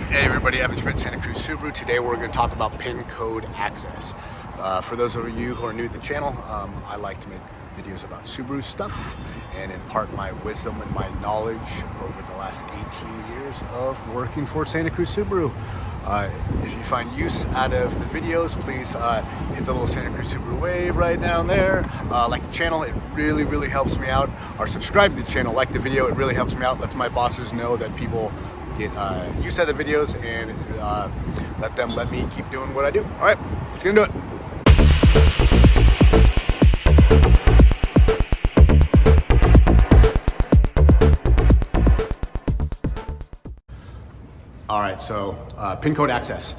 Hey everybody, Evan Schmidt, Santa Cruz Subaru. Today we're going to talk about PinCode Access. For those of you who are new to the channel, I like to make videos about Subaru stuff and impart my wisdom and my knowledge over the last 18 years of working for Santa Cruz Subaru. If you find use out of the videos, please hit the little Santa Cruz Subaru wave right down there. Like the channel, it really helps me out. Or subscribe to the channel, like the video, it really helps me out. Lets my bosses know that people get use out of the videos and let me keep doing what I do. All right, let's get into it. All right, so PinCode Access.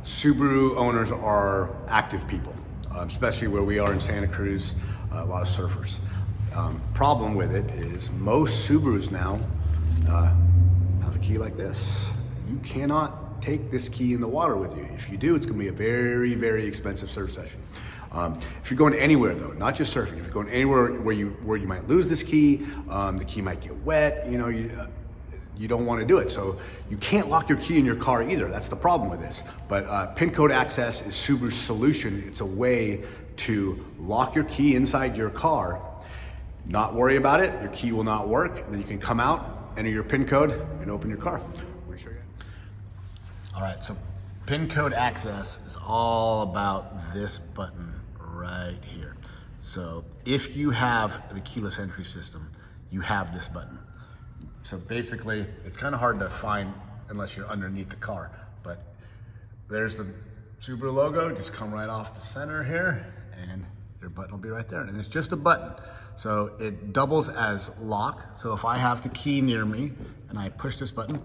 Subaru owners are active people, especially where we are in Santa Cruz, a lot of surfers. Problem with it is most Subarus now have a key like this. You cannot take this key in the water with you. If you do, it's gonna be a very expensive surf session. If you're going anywhere though, not just surfing, if you're going anywhere where you might lose this key, the key might get wet, you don't want to do it. So you can't lock your key in your car either. That's the problem with this. But PinCode Access is Subaru's solution. It's a way to lock your key inside your car, not worry about it, your key will not work, and then you can come out, enter your PIN code, and open your car. I'm gonna show you. All right, so PinCode Access is all about this button right here. So if you have the keyless entry system, you have this button. So basically, it's kind of hard to find unless you're underneath the car, but there's the Subaru logo, just come right off the center here, and your button will be right there. And it's just a button. So it doubles as lock. So if I have the key near me and I push this button,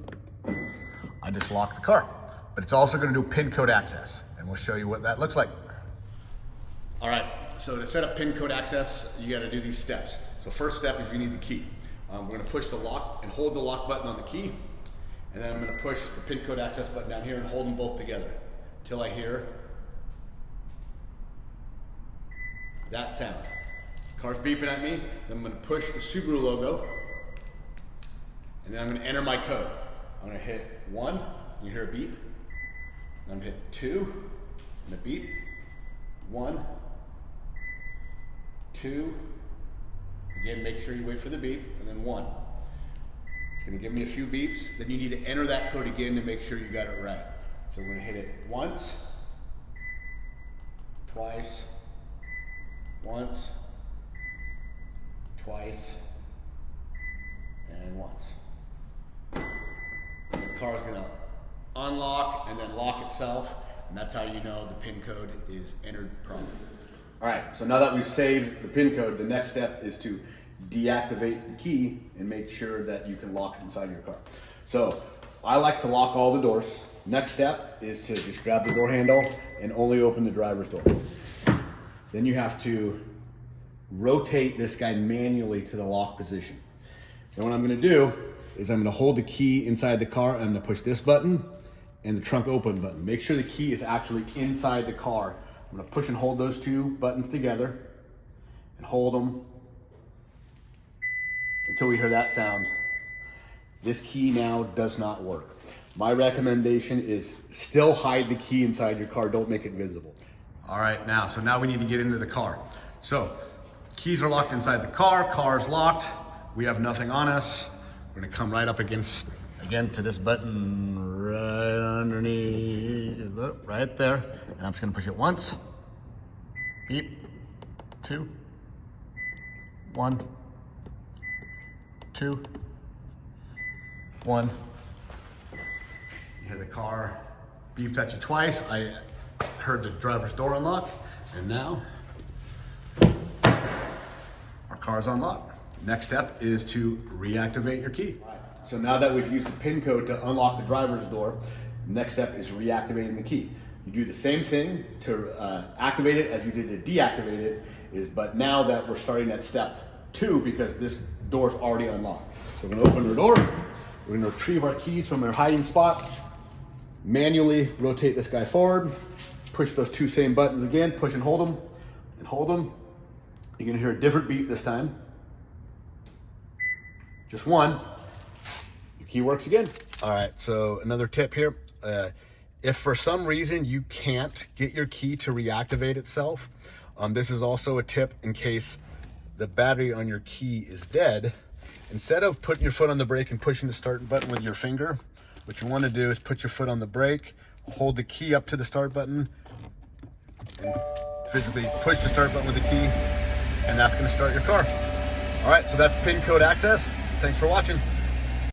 I just lock the car. But it's also gonna do PinCode Access, and we'll show you what that looks like. All right, so to set up PinCode Access, you gotta do these steps. So first step is you need the key. We're gonna push the lock and hold the lock button on the key, and then I'm gonna push the PinCode Access button down here and hold them both together until I hear that sound. Car's beeping at me, then I'm gonna push the Subaru logo, and then I'm gonna enter my code. I'm gonna hit 1, you hear a beep. Then I'm gonna hit 2, and a beep. 1, 2, again, make sure you wait for the beep, and then 1. It's gonna give me a few beeps, then you need to enter that code again to make sure you got it right. So we're gonna hit it once, twice, once, twice, and once. The car's gonna unlock and then lock itself, and that's how you know the PIN code is entered properly. All right, so now that we've saved the PIN code, the next step is to deactivate the key and make sure that you can lock it inside your car. So I like to lock all the doors. Next step is to just grab the door handle and only open the driver's door. Then you have to rotate this guy manually to the lock position. And what I'm gonna do is I'm gonna hold the key inside the car and I'm gonna push this button and the trunk open button. Make sure the key is actually inside the car. I'm gonna push and hold those two buttons together and hold them until we hear that sound. This key now does not work. My recommendation is still hide the key inside your car, don't make it visible. All right, so now we need to get into the car. So, keys are locked inside the car is locked, we have nothing on us. We're gonna come right up against, again, to this button right underneath, right there. And I'm just gonna push it once, beep, 2, 1, 2, 1. You hear the car beeps at you twice. I heard the driver's door unlock, and now our car's unlocked. Next step is to reactivate your key. So now that we've used the PIN code to unlock the driver's door, next step is reactivating the key. You do the same thing to activate it as you did to deactivate it, but now that we're starting at step 2 because this door's already unlocked. So we're gonna open the door, we're gonna retrieve our keys from their hiding spot, manually rotate this guy forward, push those two same buttons again, push and hold them, You're gonna hear a different beep this time. Just one. key works again. All right, so another tip here. If for some reason you can't get your key to reactivate itself, this is also a tip in case the battery on your key is dead. Instead of putting your foot on the brake and pushing the start button with your finger, what you want to do is put your foot on the brake, hold the key up to the start button, and physically push the start button with the key, and that's going to start your car. All right, so that's PinCode Access. Thanks for watching.